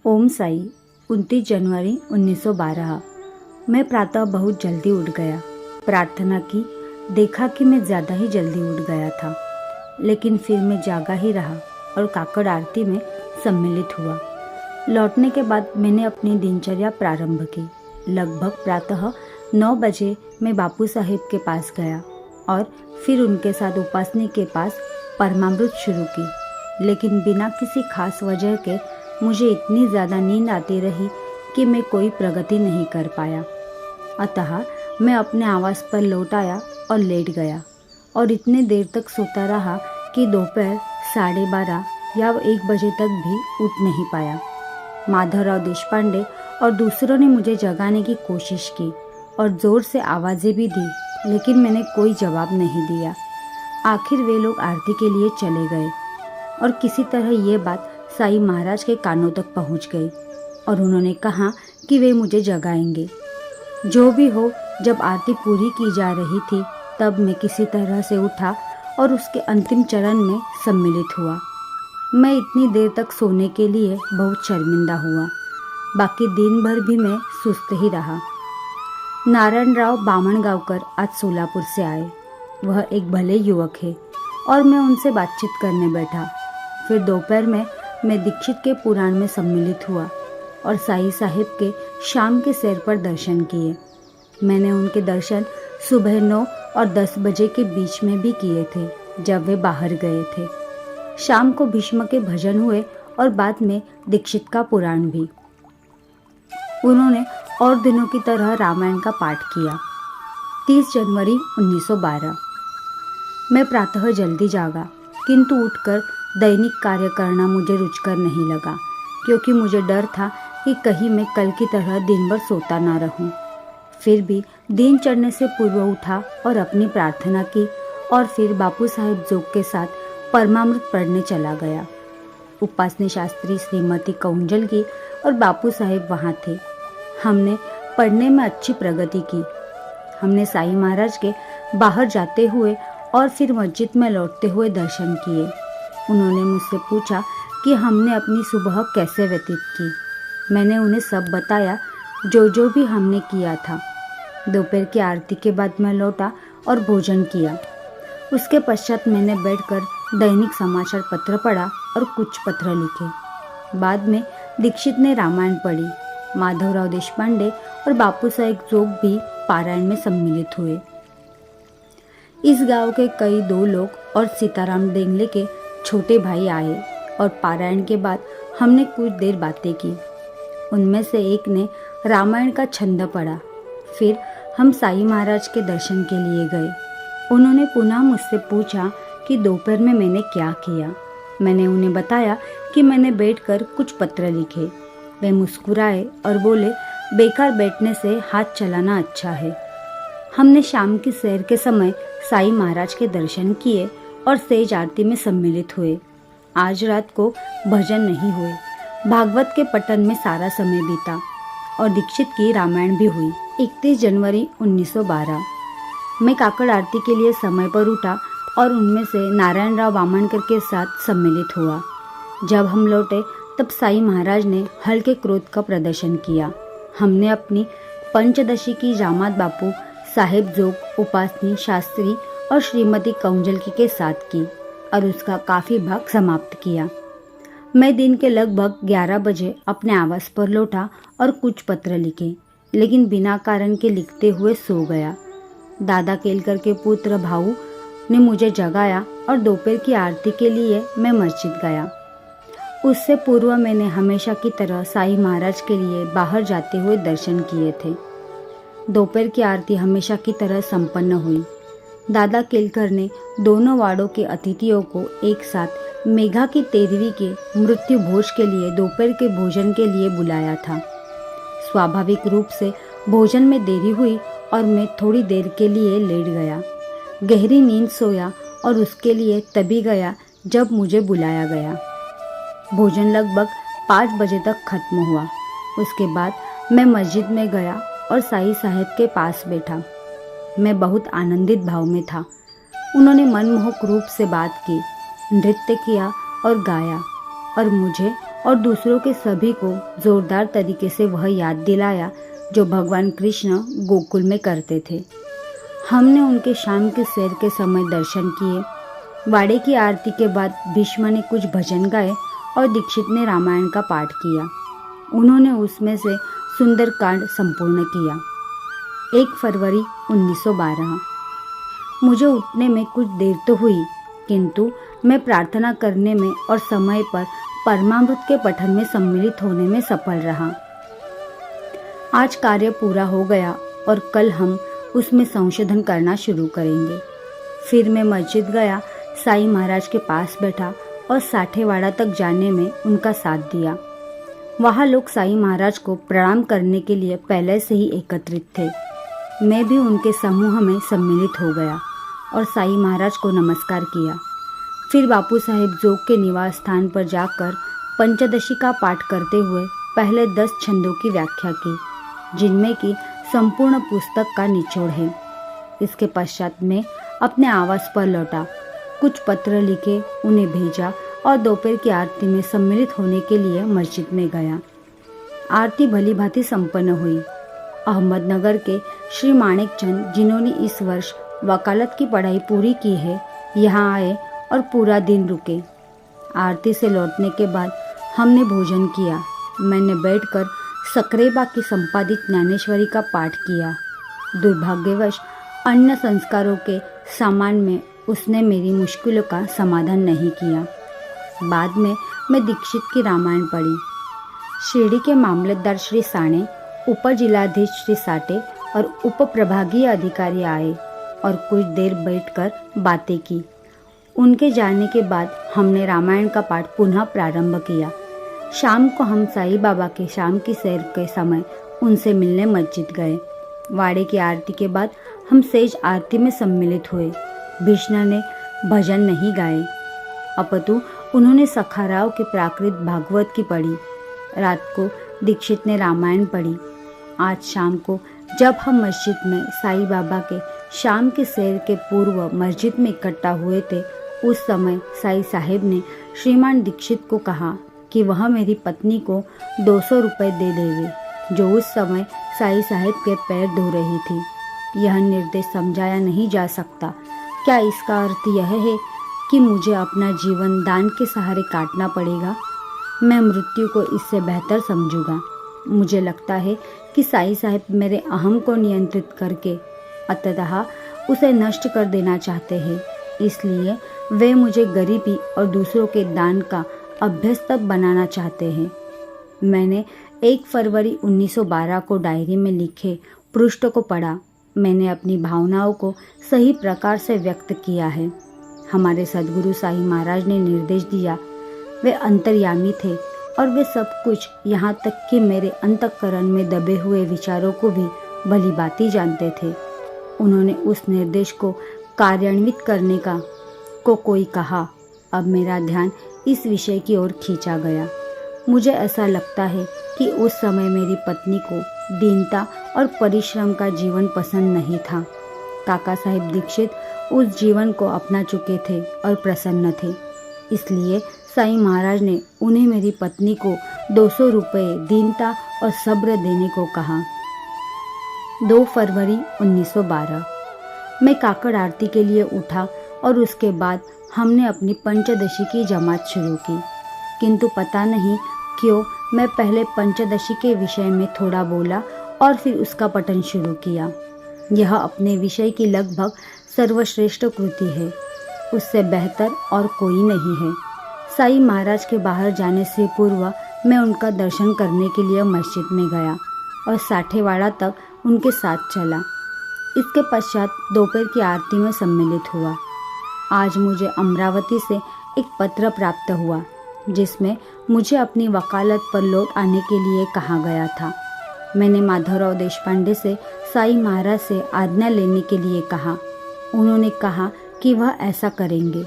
ओम साई 29 जनवरी 1912। मैं प्रातः बहुत जल्दी उठ गया। प्रार्थना की, देखा कि मैं ज़्यादा ही जल्दी उठ गया था, लेकिन फिर मैं जागा ही रहा और काकड़ आरती में सम्मिलित हुआ। लौटने के बाद मैंने अपनी दिनचर्या प्रारंभ की। लगभग प्रातः 9 बजे मैं बापू साहिब के पास गया और फिर उनके साथ उपासनी के पास परमामृत शुरू की, लेकिन बिना किसी खास वजह के मुझे इतनी ज़्यादा नींद आती रही कि मैं कोई प्रगति नहीं कर पाया। अतः मैं अपने आवास पर लौट आया और लेट गया और इतने देर तक सोता रहा कि दोपहर 12:30 या 1 बजे तक भी उठ नहीं पाया। माधवराव देशपांडे और दूसरों ने मुझे जगाने की कोशिश की और ज़ोर से आवाज़ें भी दी, लेकिन मैंने कोई जवाब नहीं दिया। आखिर वे लोग आरती के लिए चले गए और किसी तरह ये बात साईं महाराज के कानों तक पहुंच गई और उन्होंने कहा कि वे मुझे जगाएंगे। जो भी हो, जब आरती पूरी की जा रही थी तब मैं किसी तरह से उठा और उसके अंतिम चरण में सम्मिलित हुआ। मैं इतनी देर तक सोने के लिए बहुत शर्मिंदा हुआ। बाकी दिन भर भी मैं सुस्त ही रहा। नारायणराव बामणगांवकर आज सोलापुर से आए। वह एक भले युवक है और मैं उनसे बातचीत करने बैठा। फिर दोपहर में मैं दीक्षित के पुराण में सम्मिलित हुआ और साईं साहिब के शाम के सैर पर दर्शन किए। मैंने उनके दर्शन सुबह 9 और 10 बजे के बीच में भी किए थे, जब वे बाहर गए थे। शाम को भीष्म के भजन हुए और बाद में दीक्षित का पुराण भी। उन्होंने और दिनों की तरह रामायण का पाठ किया। 30 जनवरी 1912। मैं प्रातः जल्दी जागा, किंतु उठकर दैनिक कार्य करना मुझे रुचकर नहीं लगा, क्योंकि मुझे डर था कि कहीं मैं कल की तरह दिन भर सोता ना रहूं। फिर भी दिन चढ़ने से पूर्व उठा और अपनी प्रार्थना की और फिर बापू साहिब जोग के साथ परमामृत पढ़ने चला गया। उपासनी शास्त्री श्रीमती कौंजल की और बापू साहिब वहाँ थे। हमने पढ़ने में अच्छी प्रगति की। हमने साईं महाराज के बाहर जाते हुए और फिर मस्जिद में लौटते हुए दर्शन किए। उन्होंने मुझसे पूछा कि हमने अपनी सुबह कैसे व्यतीत की। मैंने उन्हें सब बताया, जो भी हमने किया था। दोपहर की आरती के बाद मैं लौटा और भोजन किया। उसके पश्चात मैंने बैठकर दैनिक समाचार पत्र पढ़ा और कुछ पत्र लिखे। बाद में दीक्षित ने रामायण पढ़ी। माधवराव देशपांडे और बापू साहिब जोग भी पारायण में सम्मिलित हुए। इस गांव के कई 2 लोग और सीताराम देंगले के छोटे भाई आए और पारायण के बाद हमने कुछ देर बातें की। उनमें से एक ने रामायण का छंद पढ़ा। फिर हम साईं महाराज के दर्शन के लिए गए। उन्होंने पुनः मुझसे पूछा कि दोपहर में मैंने क्या किया। मैंने उन्हें बताया कि मैंने बैठकर कुछ पत्र लिखे। वे मुस्कुराए और बोले, बेकार बैठने से हाथ चलाना अच्छा है। हमने शाम की सैर के समय साईं महाराज के दर्शन किए और सेज आरती में सम्मिलित हुए। आज रात को भजन नहीं हुए। भागवत के पठन में सारा समय बीता और दीक्षित की रामायण भी हुई। 31 जनवरी 1912। मैं काकड़ आरती के लिए समय पर उठा और उनमें से नारायणराव बामणकर के साथ सम्मिलित हुआ। जब हम लौटे तब साईं महाराज ने हल्के क्रोध का प्रदर्शन किया। हमने अपनी पंचदशी की जामात बापू साहेब जोग, उपासनी शास्त्री और श्रीमती कौंजलकी के साथ की और उसका काफ़ी भाग समाप्त किया। मैं दिन के लगभग 11 बजे अपने आवास पर लौटा और कुछ पत्र लिखे, लेकिन बिना कारण के लिखते हुए सो गया। दादा केलकर के पुत्र भाऊ ने मुझे जगाया और दोपहर की आरती के लिए मैं मस्जिद गया। उससे पूर्व मैंने हमेशा की तरह साईं महाराज के लिए बाहर जाते हुए दर्शन किए थे। दोपहर की आरती हमेशा की तरह संपन्न हुई। दादा केलकर ने दोनों वार्डों के अतिथियों को एक साथ मेघा की 13वीं के मृत्यु भोज के लिए दोपहर के भोजन के लिए बुलाया था। स्वाभाविक रूप से भोजन में देरी हुई और मैं थोड़ी देर के लिए लेट गया। गहरी नींद सोया और उसके लिए तभी गया जब मुझे बुलाया गया। भोजन लगभग 5 बजे तक खत्म हुआ। उसके बाद मैं मस्जिद में गया और साईं साहब के पास बैठा। मैं बहुत आनंदित भाव में था। उन्होंने मनमोहक रूप से बात की, नृत्य किया और गाया और मुझे और दूसरों के सभी को जोरदार तरीके से वह याद दिलाया जो भगवान कृष्ण गोकुल में करते थे। हमने उनके शाम के सैर के समय दर्शन किए। वाड़े की आरती के बाद भीष्म ने कुछ भजन गाए और दीक्षित ने रामायण का पाठ किया। उन्होंने उसमें से सुंदरकांड संपूर्ण किया। 1 फरवरी 1912। मुझे उठने में कुछ देर तो हुई, किंतु मैं प्रार्थना करने में और समय पर परमामृत के पठन में सम्मिलित होने में सफल रहा। आज कार्य पूरा हो गया और कल हम उसमें संशोधन करना शुरू करेंगे। फिर मैं मस्जिद गया, साईं महाराज के पास बैठा और साठेवाड़ा तक जाने में उनका साथ दिया। वहाँ लोग साईं महाराज को प्रणाम करने के लिए पहले से ही एकत्रित थे। मैं भी उनके समूह में सम्मिलित हो गया और साईं महाराज को नमस्कार किया। फिर बापू साहेब जोग के निवास स्थान पर जाकर पंचदशी का पाठ करते हुए पहले 10 छंदों की व्याख्या की, जिनमें की संपूर्ण पुस्तक का निचोड़ है। इसके पश्चात मैं अपने आवास पर लौटा, कुछ पत्र लिखे, उन्हें भेजा और दोपहर की आरती में सम्मिलित होने के लिए मस्जिद में गया। आरती भली भांति संपन्न हुई। अहमदनगर के श्री माणिकचंद, जिन्होंने इस वर्ष वकालत की पढ़ाई पूरी की है, यहाँ आए और पूरा दिन रुके। आरती से लौटने के बाद हमने भोजन किया। मैंने बैठकर सकरेबा की संपादित ज्ञानेश्वरी का पाठ किया। दुर्भाग्यवश अन्य संस्कारों के सामान में उसने मेरी मुश्किलों का समाधान नहीं किया। बाद में मैं दीक्षित की रामायण पढ़ी। शिरडी के मामलतदार श्री साणे, उप जिलाधीश श्री साटे और उप प्रभागीय अधिकारी आए और कुछ देर बैठकर बातें की। उनके जाने के बाद हमने रामायण का पाठ पुनः प्रारंभ किया। शाम को हम साईं बाबा के शाम की सैर के समय उनसे मिलने मस्जिद गए। वाड़े की आरती के बाद हम सेज आरती में सम्मिलित हुए। भीष्म ने भजन नहीं गाए, अपितु उन्होंने सखाराव के प्राकृत भागवत की पढ़ी। रात को दीक्षित ने रामायण पढ़ी। आज शाम को जब हम मस्जिद में साईं बाबा के शाम के सैर के पूर्व मस्जिद में इकट्ठा हुए थे, उस समय साईं साहेब ने श्रीमान दीक्षित को कहा कि वह मेरी पत्नी को 200 रुपये दे देवे, जो उस समय साईं साहेब के पैर धो रही थी। यह निर्देश समझाया नहीं जा सकता। क्या इसका अर्थ यह है कि मुझे अपना जीवन दान के सहारे काटना पड़ेगा? मैं मृत्यु को इससे बेहतर समझूंगा। मुझे लगता है कि साईं साहेब मेरे अहम को नियंत्रित करके अंततः उसे नष्ट कर देना चाहते हैं। इसलिए वे मुझे गरीबी और दूसरों के दान का अभ्यस्त बनाना चाहते हैं। मैंने 1 फरवरी 1912 को डायरी में लिखे पृष्ठ को पढ़ा। मैंने अपनी भावनाओं को सही प्रकार से व्यक्त किया है। हमारे सद्गुरु साईं महाराज ने निर्देश दिया। वे अंतर्यामी थे और वे सब कुछ, यहाँ तक कि मेरे अंतःकरण में दबे हुए विचारों को भी भली भांति जानते थे। उन्होंने उस निर्देश को कार्यान्वित करने को कोई कहा। अब मेरा ध्यान इस विषय की ओर खींचा गया। मुझे ऐसा लगता है कि उस समय मेरी पत्नी को दीनता और परिश्रम का जीवन पसंद नहीं था। काका साहेब दीक्षित उस जीवन को अपना चुके थे और प्रसन्न थे। इसलिए साईं महाराज ने उन्हें मेरी पत्नी को 200 रुपये दीनता और सब्र देने को कहा। 2 फरवरी 1912। मैं काकड़ आरती के लिए उठा और उसके बाद हमने अपनी पंचदशी की जमात शुरू की। किंतु पता नहीं क्यों मैं पहले पंचदशी के विषय में थोड़ा बोला और फिर उसका पठन शुरू किया। यह अपने विषय की लगभग सर्वश्रेष्ठ कृति है। उससे बेहतर और कोई नहीं है। साईं महाराज के बाहर जाने से पूर्व मैं उनका दर्शन करने के लिए मस्जिद में गया और साठेवाड़ा तक उनके साथ चला। इसके पश्चात दोपहर की आरती में सम्मिलित हुआ। आज मुझे अमरावती से एक पत्र प्राप्त हुआ जिसमें मुझे अपनी वकालत पर लौट आने के लिए कहा गया था। मैंने माधवराव देशपांडे से साईं महाराज से आज्ञा लेने के लिए कहा। उन्होंने कहा कि वह ऐसा करेंगे।